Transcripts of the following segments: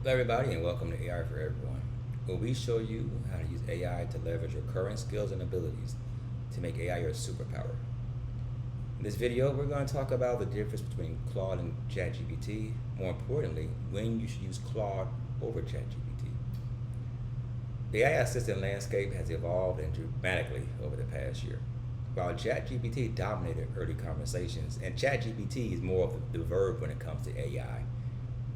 Hello, everybody, and welcome to AI for Everyone, where we show you how to use AI to leverage your current skills and abilities to make AI your superpower. In this video, we're going to talk about the difference between Claude and ChatGPT. More importantly, when you should use Claude over ChatGPT. The AI assistant landscape has evolved dramatically over the past year. While ChatGPT dominated early conversations, and ChatGPT is more of the verb when it comes to AI.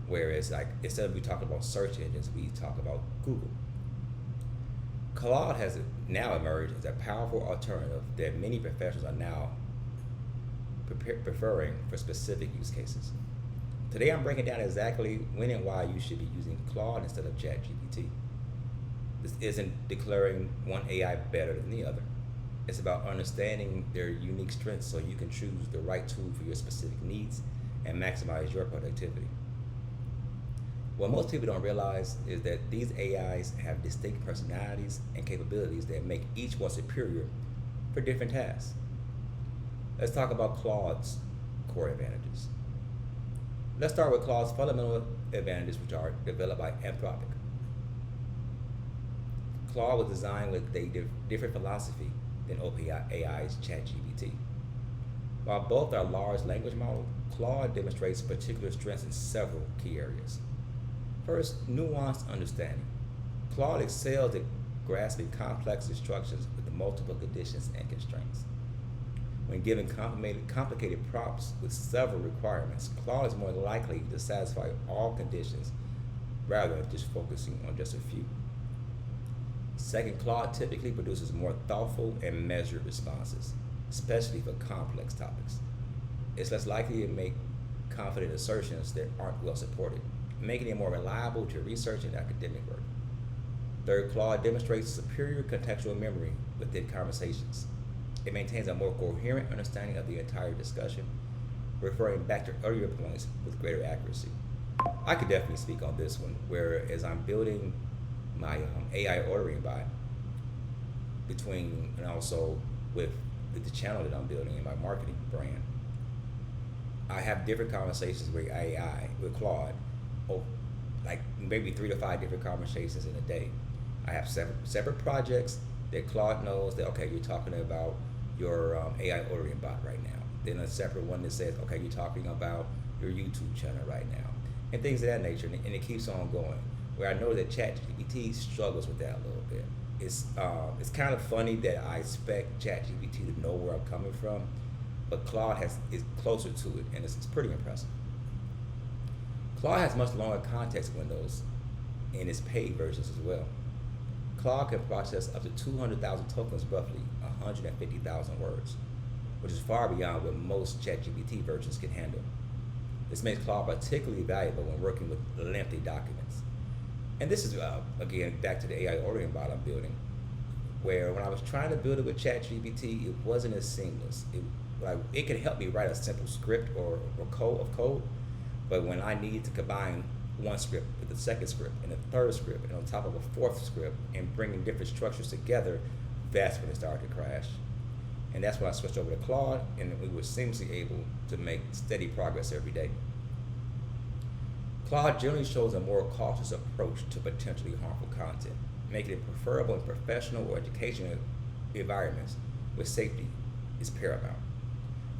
Whereas, like, instead of we talk about search engines, we talk about Google. Claude has now emerged as a powerful alternative that many professionals are now preferring for specific use cases. Today, I'm breaking down exactly when and why you should be using Claude instead of ChatGPT. This isn't declaring one AI better than the other. It's about understanding their unique strengths so you can choose the right tool for your specific needs and maximize your productivity. What most people don't realize is that these AIs have distinct personalities and capabilities that make each one superior for different tasks. Let's talk about Claude's core advantages. Let's start with Claude's fundamental advantages, which are developed by Anthropic. Claude was designed with a different philosophy than OpenAI's ChatGPT. While both are large language models, Claude demonstrates particular strengths in several key areas. First, nuanced understanding. Claude excels at grasping complex instructions with multiple conditions and constraints. When given complicated prompts with several requirements, Claude is more likely to satisfy all conditions rather than just focusing on just a few. Second, Claude typically produces more thoughtful and measured responses, especially for complex topics. It's less likely to make confident assertions that aren't well supported, making it more reliable to research and academic work. Third, Claude demonstrates superior contextual memory within conversations. It maintains a more coherent understanding of the entire discussion, referring back to earlier points with greater accuracy. I could definitely speak on this one, whereas I'm building my AI ordering bot between and also with the channel that I'm building in my marketing brand. I have different conversations with AI, with Claude, like maybe 3 to 5 different conversations in a day. I have separate projects that Claude knows that, okay, you're talking about your AI ordering bot right now. Then a separate one that says, okay, you're talking about your YouTube channel right now, and things of that nature, and it keeps on going. Where I know that ChatGPT struggles with that a little bit. It's kind of funny that I expect ChatGPT to know where I'm coming from, but Claude is closer to it, and it's pretty impressive. Claude has much longer context windows in its paid versions as well. Claude can process up to 200,000 tokens, roughly 150,000 words, which is far beyond what most ChatGPT versions can handle. This makes Claude particularly valuable when working with lengthy documents. And this is, again, back to the AI ordering bot I'm building, where when I was trying to build it with ChatGPT, it wasn't as seamless. It could help me write a simple script or code, but when I needed to combine one script with the second script and a third script and on top of a fourth script and bringing different structures together, that's when it started to crash. And that's when I switched over to Claude, and we were seamlessly able to make steady progress every day. Claude generally shows a more cautious approach to potentially harmful content, making it preferable in professional or educational environments where safety is paramount.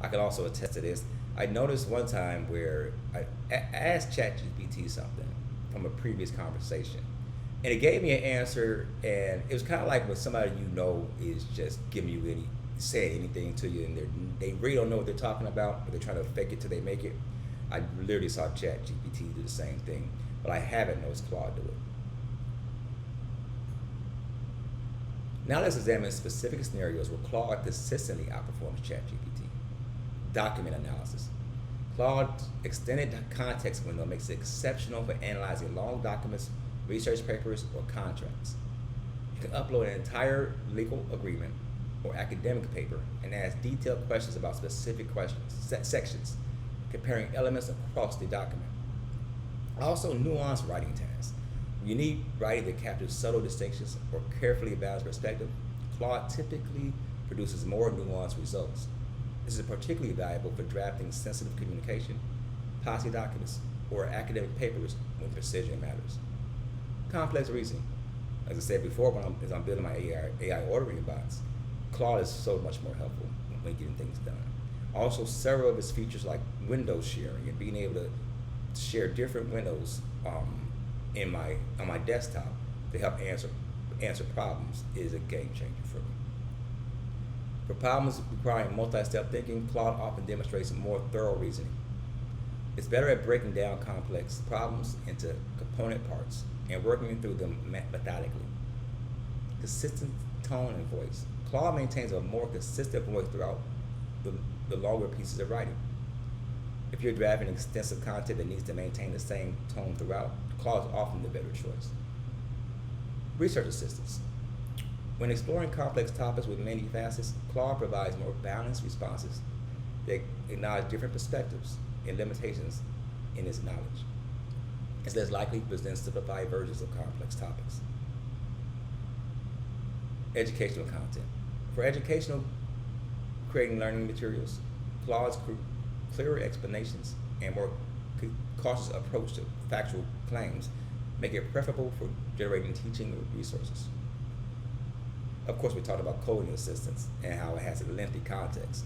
I can also attest to this. I noticed one time where I asked ChatGPT something from a previous conversation, and it gave me an answer, and it was kind of like when somebody you know is just giving you saying anything to you, and they really don't know what they're talking about, but they're trying to fake it till they make it. I literally saw ChatGPT do the same thing, but I haven't noticed Claude do it. Now let's examine specific scenarios where Claude consistently outperforms ChatGPT. Document analysis. Claude's extended context window makes it exceptional for analyzing long documents, research papers, or contracts. You can upload an entire legal agreement or academic paper and ask detailed questions about specific sections, comparing elements across the document. Also, nuanced writing tasks. When you need writing that captures subtle distinctions or carefully balanced perspective, Claude typically produces more nuanced results. This is particularly valuable for drafting sensitive communication, policy documents, or academic papers when precision matters. Complex reasoning. As I said before, as I'm building my AI ordering bots, Claude is so much more helpful when getting things done. Also, several of its features like window sharing and being able to share different windows on my desktop to help answer problems is a game changer for me. For problems requiring multi-step thinking, Claude often demonstrates more thorough reasoning. It's better at breaking down complex problems into component parts and working through them methodically. Consistent tone and voice. Claude maintains a more consistent voice throughout the longer pieces of writing. If you're drafting extensive content that needs to maintain the same tone throughout, Claude is often the better choice. Research assistance. When exploring complex topics with many facets, Claude provides more balanced responses that acknowledge different perspectives and limitations in its knowledge. It's less likely to present simplified versions of complex topics. Educational content. For educational creating learning materials, Claude's clearer explanations and more cautious approach to factual claims make it preferable for generating teaching resources. Of course, we talked about coding assistance and how it has a lengthy context.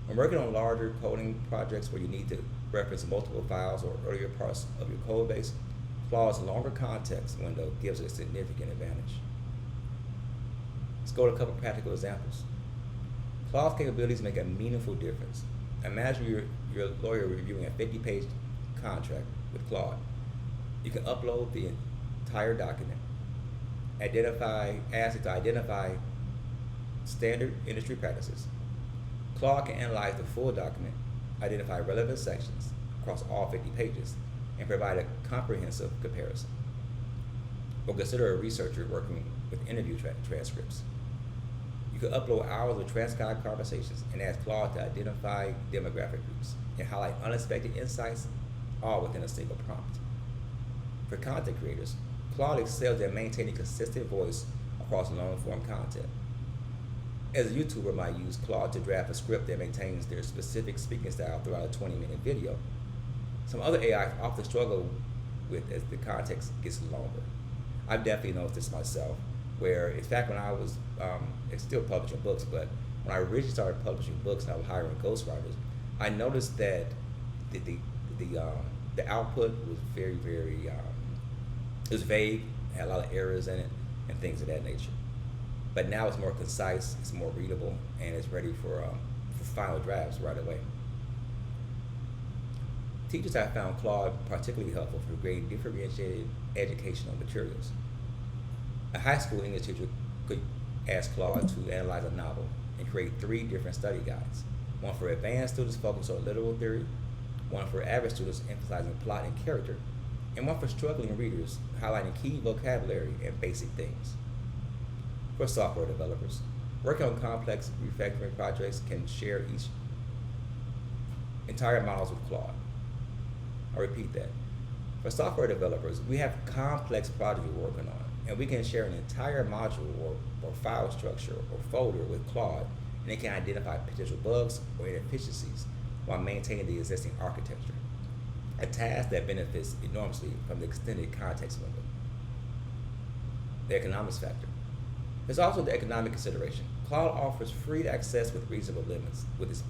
When working on larger coding projects where you need to reference multiple files or earlier parts of your code base, Claude's longer context window gives a significant advantage. Let's go to a couple practical examples. Claude's capabilities make a meaningful difference. Imagine you're a lawyer reviewing a 50-page contract with Claude. You can upload the entire document, ask it to identify standard industry practices. Claude can analyze the full document, identify relevant sections across all 50 pages, and provide a comprehensive comparison. Or consider a researcher working with interview transcripts. You could upload hours of transcribed conversations and ask Claude to identify demographic groups and highlight unexpected insights, all within a single prompt. For content creators, Claude excels at maintaining consistent voice across long-form content. As a YouTuber might use Claude to draft a script that maintains their specific speaking style throughout a 20-minute video, some other AIs often struggle with as the context gets longer. I've definitely noticed this myself, where in fact when I was still publishing books, but when I originally started publishing books and I was hiring ghostwriters, I noticed that the output was very it was vague, had a lot of errors in it, and things of that nature. But now it's more concise, it's more readable, and it's ready for final drafts right away. Teachers have found Claude particularly helpful for creating differentiated educational materials. A high school English teacher could ask Claude to analyze a novel and create 3 different study guides. One for advanced students focused on literal theory, one for average students emphasizing plot and character, and one for struggling readers highlighting key vocabulary and basic themes. For software developers, working on complex refactoring projects can share each entire models with Claude. I repeat that. For software developers, we have complex projects we're working on, and we can share an entire module or file structure or folder with Claude, and it can identify potential bugs or inefficiencies while maintaining the existing architecture, a task that benefits enormously from the extended context window. The economics factor. There's also the economic consideration. Claude offers free access with reasonable limits,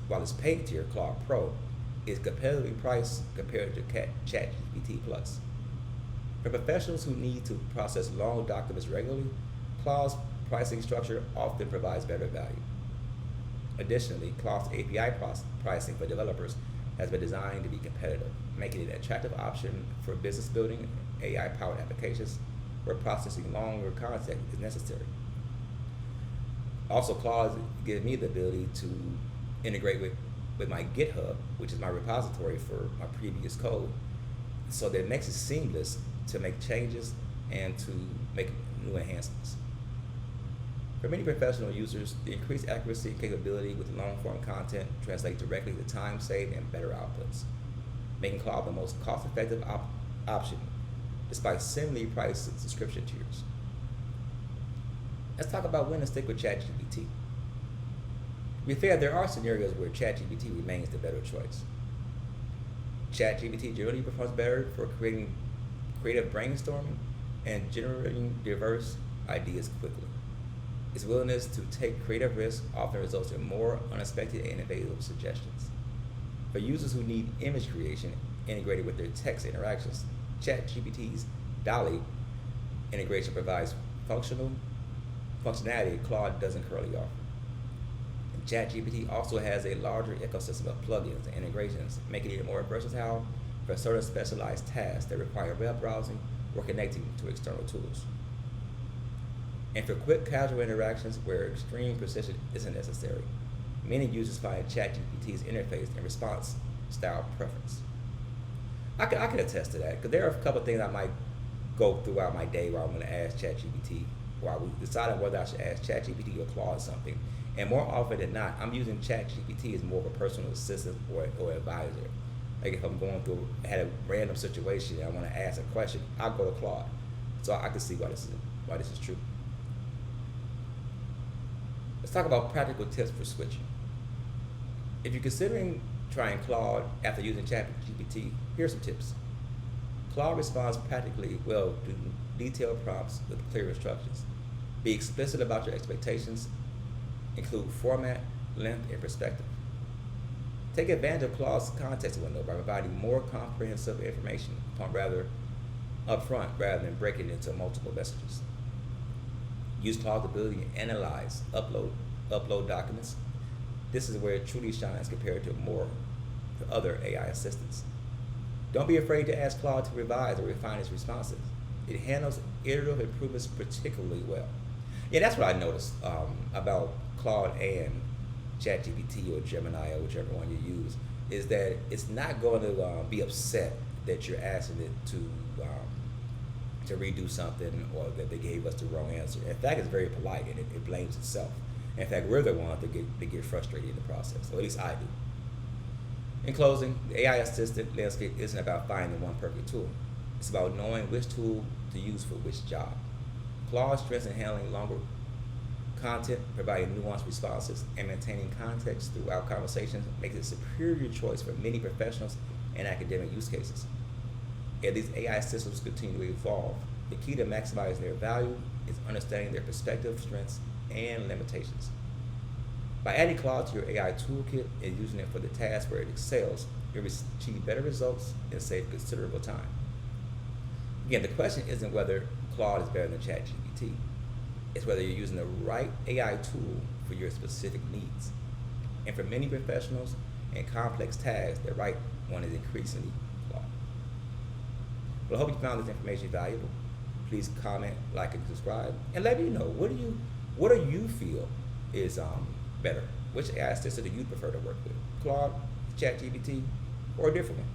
while its paid tier, Claude Pro, is competitively priced compared to ChatGPT Plus. For professionals who need to process long documents regularly, Claude's pricing structure often provides better value. Additionally, Claude's API pricing for developers has been designed to be competitive, making it an attractive option for business building AI-powered applications where processing longer content is necessary. Also, Claude gives me the ability to integrate with my GitHub, which is my repository for my previous code, so that it makes it seamless to make changes and to make new enhancements. For many professional users, the increased accuracy and capability with long-form content translate directly to time saved and better outputs, making Claude the most cost-effective option despite similarly priced subscription tiers. Let's talk about when to stick with ChatGPT. To be fair, there are scenarios where ChatGPT remains the better choice. ChatGPT generally performs better for creating creative brainstorming and generating diverse ideas quickly. Its willingness to take creative risks often results in more unexpected and innovative suggestions. For users who need image creation integrated with their text interactions, ChatGPT's DALL-E integration provides functionality Claude doesn't currently offer. And ChatGPT also has a larger ecosystem of plugins and integrations, making it more versatile for certain specialized tasks that require web browsing or connecting to external tools. And for quick, casual interactions where extreme precision isn't necessary, many users find ChatGPT's interface and response style preference. I can attest to that because there are a couple of things I might go throughout my day where I'm going to ask ChatGPT, or I will decide whether I should ask ChatGPT or Claude something. And more often than not, I'm using ChatGPT as more of a personal assistant or advisor. Like if I'm going through, had a random situation and I want to ask a question, I'll go to Claude. So I can see why this is true. Let's talk about practical tips for switching. If you're considering trying Claude after using ChatGPT, here's some tips. Claude responds practically well to detailed prompts with clear instructions. Be explicit about your expectations. Include format, length, and perspective. Take advantage of Claude's context window by providing more comprehensive information upfront rather than breaking it into multiple messages. Use Claude's ability to analyze, upload documents. This is where it truly shines compared to other AI assistants. Don't be afraid to ask Claude to revise or refine its responses. It handles iterative improvements particularly well. Yeah, that's what I noticed about Claude and ChatGPT or Gemini or whichever one you use, is that it's not going to be upset that you're asking it to redo something or that they gave us the wrong answer. In fact, it's very polite and it blames itself. In fact, we're the ones that get frustrated in the process, or at least I do. In closing, the AI assistant landscape isn't about finding one perfect tool. It's about knowing which tool to use for which job. Claude's strengths in handling longer content, providing nuanced responses, and maintaining context throughout conversations makes it a superior choice for many professionals and academic use cases. As these AI systems continue to evolve, the key to maximizing their value is understanding their perspective, strengths, and limitations. By adding Claude to your AI toolkit and using it for the tasks where it excels, you'll achieve better results and save considerable time. Again, the question isn't whether Claude is better than ChatGPT. It's whether you're using the right AI tool for your specific needs. And for many professionals and complex tasks, the right one is increasingly Claude. Well, I hope you found this information valuable. Please comment, like, and subscribe, and let me know what do you feel is better? Which AI assistant do you prefer to work with? Claude, ChatGPT, or a different one?